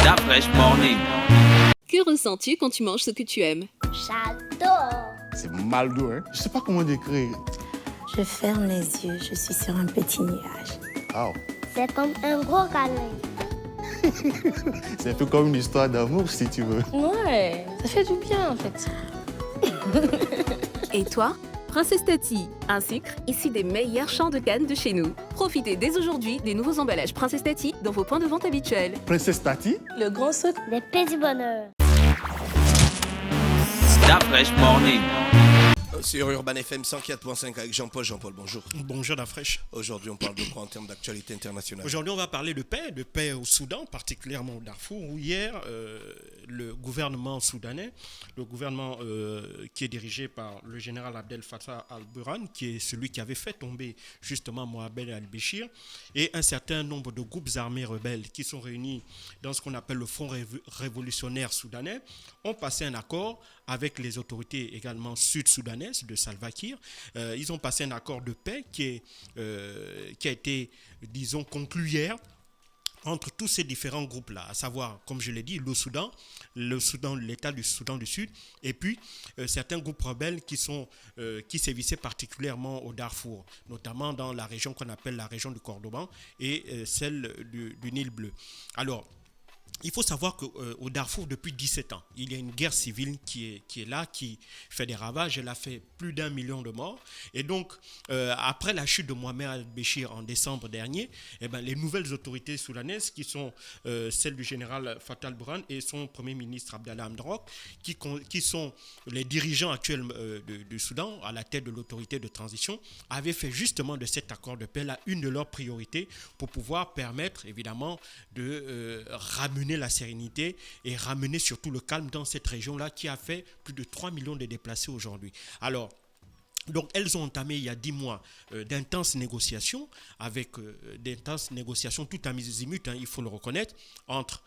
La Fraîche Morning. Que ressens-tu quand tu manges ce que tu aimes? J'adore. C'est Maldo, hein. Je sais pas comment décrire. Je ferme les yeux, je suis sur un petit nuage. Wow. C'est comme un gros câlin. C'est un peu comme une histoire d'amour, si tu veux. Ouais, ça fait du bien en fait. Et toi? Princesse Tati, un sucre issu des meilleurs champs de canne de chez nous. Profitez dès aujourd'hui des nouveaux emballages Princesse Tati dans vos points de vente habituels. Princesse Tati? Le grand sucre. Des petits bonheurs. La Fraîche Morning. Sur Urban FM 104.5 avec Jean-Paul. Jean-Paul, bonjour. Bonjour la fraîche. Aujourd'hui, on parle de quoi en termes d'actualité internationale? Aujourd'hui, on va parler de paix au Soudan, particulièrement au Darfour, où hier, le gouvernement soudanais, le gouvernement qui est dirigé par le général Abdel Fattah al-Burhan, qui est celui qui avait fait tomber justement Mohamed al-Béchir, et un certain nombre de groupes armés rebelles qui sont réunis dans ce qu'on appelle le Front révolutionnaire soudanais, ont passé un accord avec les autorités également sud-soudanaises de Salva Kiir. Ils ont passé un accord de paix qui a été, disons, conclu hier entre tous ces différents groupes-là, à savoir, comme je l'ai dit, l'État du Soudan du Sud, et puis certains groupes rebelles qui sévissaient particulièrement au Darfour, notamment dans la région qu'on appelle la région du Cordoban et celle du Nil bleu. Alors, il faut savoir qu'au Darfour, depuis 17 ans, il y a une guerre civile qui est là, qui fait des ravages. Elle a fait plus d'1 million de morts. Et donc, après la chute de Mohamed al-Béchir en décembre dernier, les nouvelles autorités soudanaises, qui sont celles du général Fattah al-Burhan et son premier ministre Abdallah Hamdok, qui sont les dirigeants actuels du Soudan, à la tête de l'autorité de transition, avaient fait justement de cet accord de paix là une de leurs priorités pour pouvoir permettre, évidemment, de ramener la sérénité et ramener surtout le calme dans cette région-là qui a fait plus de 3 millions de déplacés aujourd'hui. Alors, donc elles ont entamé il y a 10 mois d'intenses négociations, tout azimut, il faut le reconnaître, entre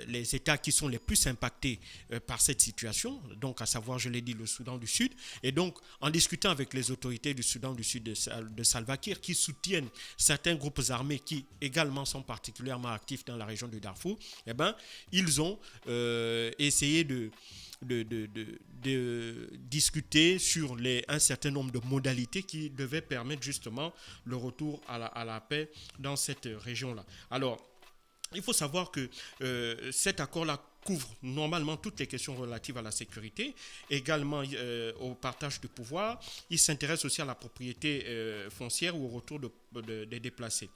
les États qui sont les plus impactés par cette situation, donc à savoir, je l'ai dit, le Soudan du Sud, et donc en discutant avec les autorités du Soudan du Sud de Salva Kiir qui soutiennent certains groupes armés qui également sont particulièrement actifs dans la région du Darfour, ils ont essayé de discuter sur un certain nombre de modalités qui devaient permettre justement le retour à la paix dans cette région-là. Alors, il faut savoir que cet accord-là couvre normalement toutes les questions relatives à la sécurité, également au partage de pouvoir. Il s'intéresse aussi à la propriété foncière ou au retour des déplacés.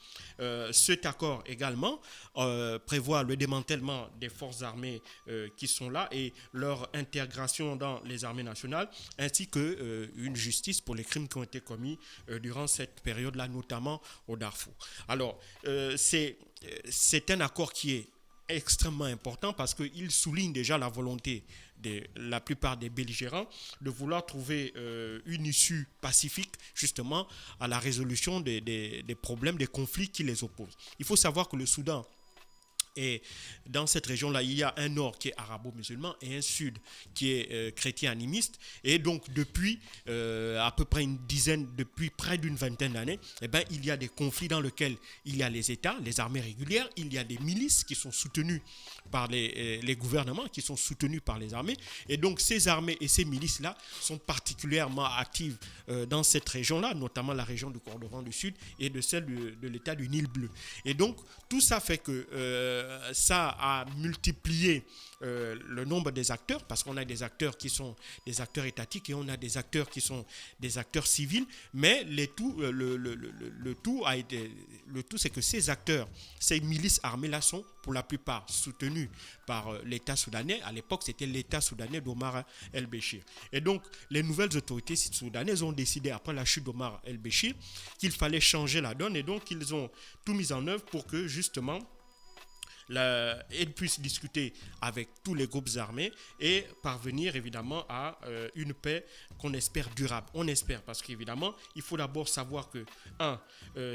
Cet accord également prévoit le démantèlement des forces armées qui sont là et leur intégration dans les armées nationales, ainsi qu'une justice pour les crimes qui ont été commis durant cette période-là, notamment au Darfour. Alors, c'est un accord qui est extrêmement important parce qu'il souligne déjà la volonté de la plupart des belligérants de vouloir trouver une issue pacifique justement à la résolution des problèmes, des conflits qui les opposent. Il faut savoir que le Soudan, et dans cette région-là, il y a un nord qui est arabo-musulman et un sud qui est chrétien animiste. Et donc, depuis à peu près depuis près d'une vingtaine d'années, il y a des conflits dans lesquels il y a les États, les armées régulières, il y a des milices qui sont soutenues par les gouvernements, qui sont soutenues par les armées. Et donc, ces armées et ces milices-là sont particulièrement actives dans cette région-là, notamment la région du Cordoban du Sud et de celle de l'État du Nil bleu. Et donc, tout ça fait que ça a multiplié le nombre des acteurs, parce qu'on a des acteurs qui sont des acteurs étatiques et on a des acteurs qui sont des acteurs civils, mais le tout c'est que ces acteurs, ces milices armées là sont pour la plupart soutenus par l'État soudanais. À l'époque, c'était l'État soudanais d'Omar el-Béchir. Et donc, les nouvelles autorités soudanaises ont décidé, après la chute d'Omar el-Béchir, qu'il fallait changer la donne, et donc ils ont tout mis en œuvre pour que justement ils puissent discuter avec tous les groupes armés et parvenir évidemment à une paix qu'on espère durable. On espère parce qu'évidemment, il faut d'abord savoir que,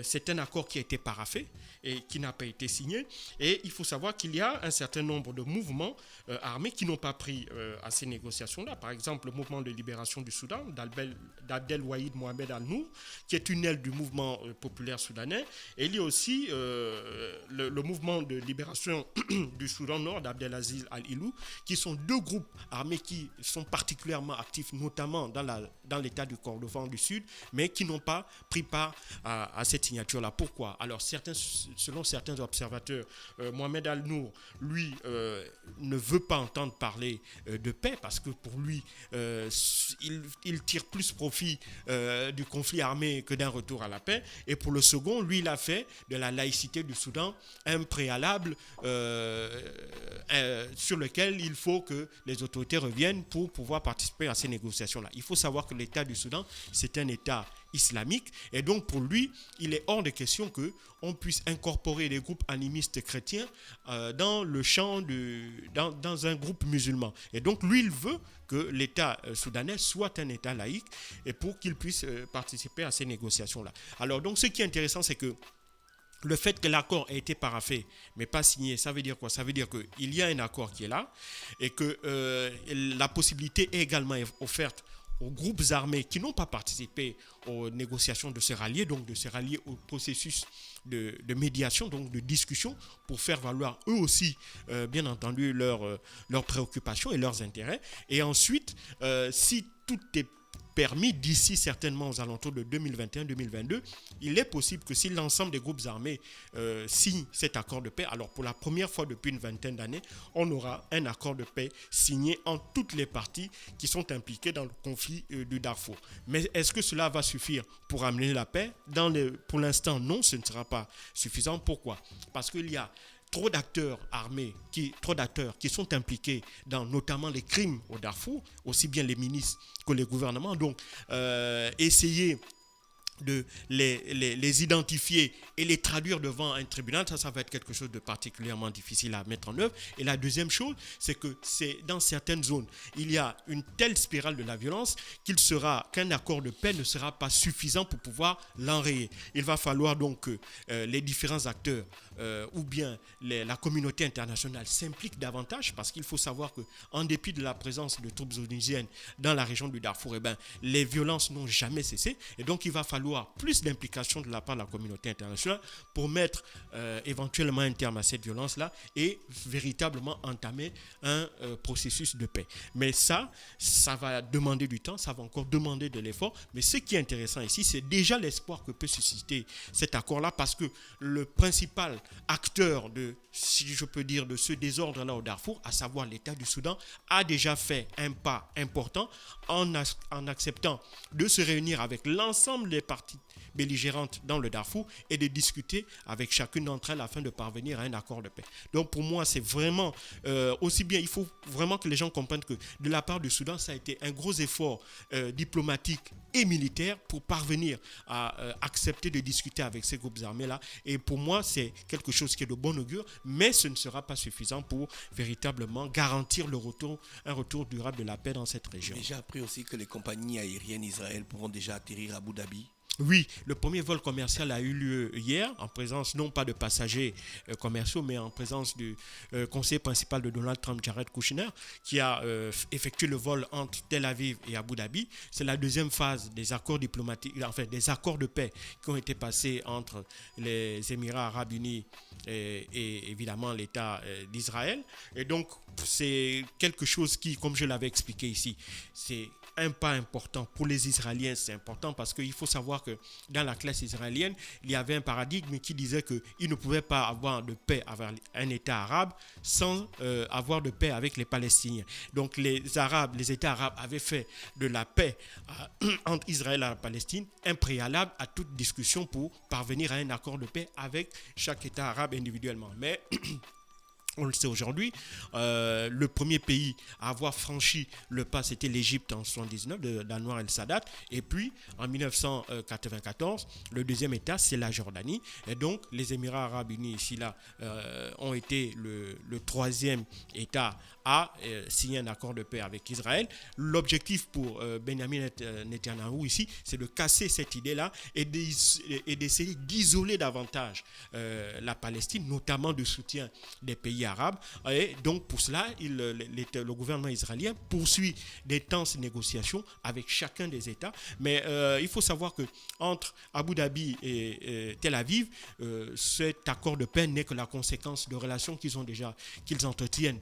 c'est un accord qui a été paraphé et qui n'a pas été signé. Et il faut savoir qu'il y a un certain nombre de mouvements armés qui n'ont pas pris à ces négociations-là. Par exemple, le mouvement de libération du Soudan d'Abdel Wahid Mohamed Al-Nour, qui est une aile du mouvement populaire soudanais. Et il y a aussi le mouvement de libération l'intervention du Soudan Nord d'Abdelaziz Al-Ilou, qui sont deux groupes armés qui sont particulièrement actifs, notamment dans l'état du Kordofan du Sud, mais qui n'ont pas pris part à cette signature-là. Pourquoi? Alors, selon certains observateurs, Mohamed Al-Nour, lui, ne veut pas entendre parler de paix, parce que pour lui, il tire plus profit du conflit armé que d'un retour à la paix. Et pour le second, lui, il a fait de la laïcité du Soudan un préalable sur lequel il faut que les autorités reviennent pour pouvoir participer à ces négociations-là. Il faut savoir que l'État du Soudan, c'est un État islamique, et donc pour lui, il est hors de question qu'on puisse incorporer des groupes animistes chrétiens dans le champ dans un groupe musulman. Et donc lui, il veut que l'État soudanais soit un État laïque, et pour qu'il puisse participer à ces négociations-là. Alors donc ce qui est intéressant, c'est que le fait que l'accord ait été paraphé, mais pas signé, ça veut dire quoi? Ça veut dire qu'il y a un accord qui est là, et que la possibilité est également offerte aux groupes armés qui n'ont pas participé aux négociations de se rallier, donc de se rallier au processus de médiation, donc de discussion, pour faire valoir eux aussi, bien entendu, leurs préoccupations et leurs intérêts. Et ensuite, si tout est permis d'ici certainement aux alentours de 2021-2022, il est possible que si l'ensemble des groupes armés signent cet accord de paix, alors pour la première fois depuis une vingtaine d'années, on aura un accord de paix signé en toutes les parties qui sont impliquées dans le conflit du Darfour. Mais est-ce que cela va suffire pour amener la paix? Pour l'instant, non, ce ne sera pas suffisant. Pourquoi? Parce qu'il y a trop d'acteurs armés, trop d'acteurs qui sont impliqués dans notamment les crimes au Darfour, aussi bien les ministres que les gouvernements. Donc, essayer de les identifier et les traduire devant un tribunal, ça va être quelque chose de particulièrement difficile à mettre en œuvre. Et la deuxième chose, c'est que dans certaines zones, il y a une telle spirale de la violence qu'un accord de paix ne sera pas suffisant pour pouvoir l'enrayer. Il va falloir donc que les différents acteurs ou bien la communauté internationale s'impliquent davantage, parce qu'il faut savoir qu'en dépit de la présence de troupes onusiennes dans la région du Darfour, les violences n'ont jamais cessé, et donc il va falloir plus d'implication de la part de la communauté internationale pour mettre éventuellement un terme à cette violence-là et véritablement entamer un processus de paix. Mais ça va demander du temps, ça va encore demander de l'effort, mais ce qui est intéressant ici, c'est déjà l'espoir que peut susciter cet accord-là, parce que le principal acteur si je peux dire, de ce désordre-là au Darfour, à savoir l'État du Soudan, a déjà fait un pas important en acceptant de se réunir avec l'ensemble des parties belligérantes dans le Darfour et de discuter avec chacune d'entre elles afin de parvenir à un accord de paix. Donc pour moi, c'est vraiment aussi bien, il faut vraiment que les gens comprennent que de la part du Soudan, ça a été un gros effort diplomatique et militaire pour parvenir à accepter de discuter avec ces groupes armés-là. Et pour moi, c'est quelque chose qui est de bon augure, mais ce ne sera pas suffisant pour véritablement garantir un retour durable de la paix dans cette région. J'ai appris aussi que les compagnies aériennes d'Israël pourront déjà atterrir à Abu Dhabi. Oui, le premier vol commercial a eu lieu hier, en présence non pas de passagers commerciaux, mais en présence du conseiller principal de Donald Trump, Jared Kushner, qui a effectué le vol entre Tel Aviv et Abu Dhabi. C'est la deuxième phase des accords diplomatiques, enfin des accords de paix qui ont été passés entre les Émirats arabes unis et évidemment l'État d'Israël. Et donc, c'est quelque chose qui, comme je l'avais expliqué ici, c'est un pas important pour les Israéliens. C'est important parce qu'il faut savoir que dans la classe israélienne, il y avait un paradigme qui disait qu'ils ne pouvaient pas avoir de paix avec un État arabe sans avoir de paix avec les Palestiniens. Donc les États arabes avaient fait de la paix entre Israël et la Palestine un préalable à toute discussion pour parvenir à un accord de paix avec chaque État arabe individuellement. Mais on le sait aujourd'hui, le premier pays à avoir franchi le pas, c'était l'Égypte en 1979 d'Anwar el-Sadat. Et puis, en 1994, le deuxième État, c'est la Jordanie. Et donc, les Émirats arabes unis, ici, là, ont été le troisième État à signer un accord de paix avec Israël. L'objectif pour Benjamin Netanyahou ici, c'est de casser cette idée-là et d'essayer d'isoler davantage la Palestine, notamment du soutien des pays arabes. Et donc, pour cela, le gouvernement israélien poursuit d'intenses négociations avec chacun des États. Mais il faut savoir que entre Abu Dhabi et Tel Aviv, cet accord de paix n'est que la conséquence de relations qu'ils entretiennent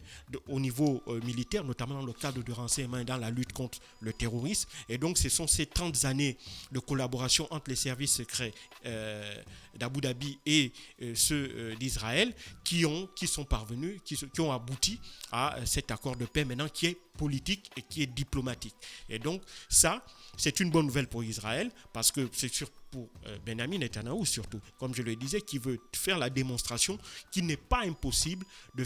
au niveau militaire, notamment dans le cadre du renseignement et dans la lutte contre le terrorisme. Et donc, ce sont ces 30 années de collaboration entre les services secrets d'Abu Dhabi et ceux d'Israël qui sont parvenus, qui ont abouti à cet accord de paix maintenant qui est politique et qui est diplomatique. Et donc, ça, c'est une bonne nouvelle pour Israël parce que c'est pour Benjamin Netanyahou surtout, comme je le disais, qui veut faire la démonstration qu'il n'est pas impossible de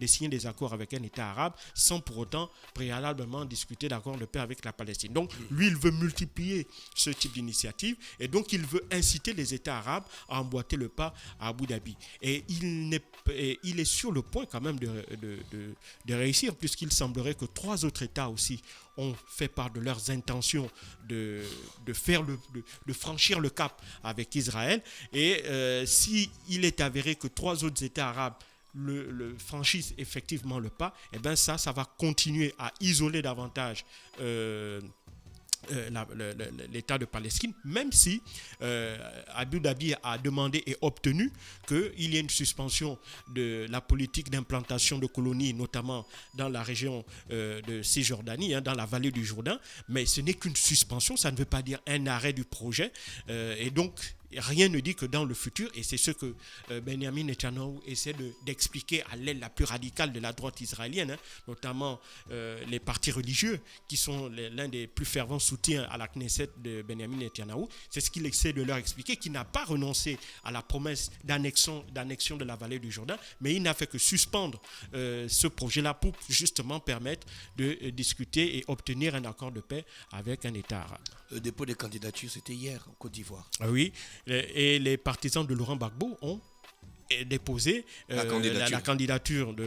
signer des accords avec un État arabe sans pour autant préalablement discuter d'accords de paix avec la Palestine. Donc, lui, il veut multiplier ce type d'initiative et donc il veut inciter les États arabes à emboîter le pas à Abu Dhabi. Et il est sur le point quand même de réussir puisqu'il semblerait que 3 autres États aussi ont fait part de leurs intentions de franchir le cap avec Israël. Et s'il est avéré que 3 autres États arabes le franchissent effectivement le pas, et bien ça va continuer à isoler davantage l'État de Palestine, même si Abu Dhabi a demandé et obtenu qu'il y ait une suspension de la politique d'implantation de colonies, notamment dans la région de Cisjordanie, dans la vallée du Jourdain, mais ce n'est qu'une suspension, ça ne veut pas dire un arrêt du projet, et donc rien ne dit que dans le futur, et c'est ce que Benjamin Netanyahou essaie d'expliquer à l'aile la plus radicale de la droite israélienne, notamment les partis religieux qui sont l'un des plus fervents soutiens à la Knesset de Benjamin Netanyahou. C'est ce qu'il essaie de leur expliquer, qu'il n'a pas renoncé à la promesse d'annexion de la vallée du Jourdain, mais il n'a fait que suspendre ce projet-là pour justement permettre de discuter et obtenir un accord de paix avec un État arabe. Le dépôt des candidatures, c'était hier en Côte d'Ivoire. Oui, et les partisans de Laurent Gbagbo ont déposé la candidature de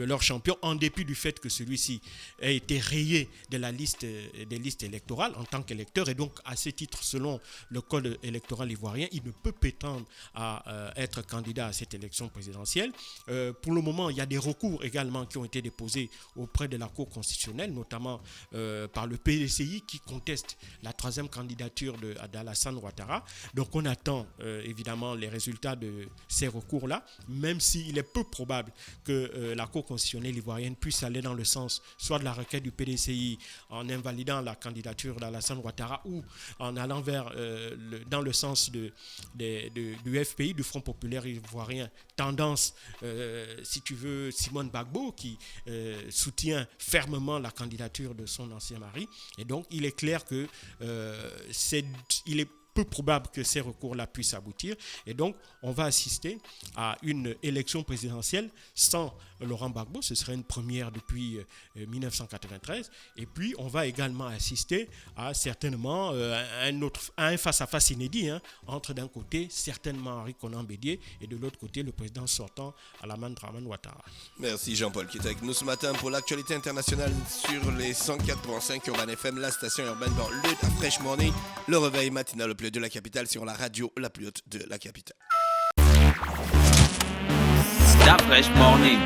leur champion en dépit du fait que celui-ci a été rayé de la liste des listes électorales en tant qu'électeur et donc à ce titre selon le code électoral ivoirien il ne peut prétendre à être candidat à cette élection présidentielle. Pour le moment il y a des recours également qui ont été déposés auprès de la Cour constitutionnelle notamment par le PDCI qui conteste la 3e candidature d'Alassane Ouattara. Donc on attend évidemment les résultats de ces recours là, même s'il est peu probable que la Cour constitutionnelle ivoirienne puisse aller dans le sens soit de la requête du PDCI en invalidant la candidature d'Alassane Ouattara ou en allant dans le sens du FPI, du Front populaire ivoirien, tendance, si tu veux, Simone Gbagbo qui soutient fermement la candidature de son ancien mari. Et donc, il est clair que il est peu probable que ces recours-là puissent aboutir. Et donc, on va assister à une élection présidentielle sans Laurent Gbagbo. Ce serait une première depuis 1993. Et puis, on va également assister à certainement un face-à-face inédit entre d'un côté, certainement Henri Konan Bédié et de l'autre côté, le président sortant, Alassane Dramane Ouattara. Merci Jean-Paul qui est avec nous ce matin pour l'actualité internationale sur les 104.5 Urban FM, la station urbaine dans le Fresh Morning, le réveil matinal le plus haut de la capitale sur la radio la plus haute de la capitale. Stop Fresh Morning.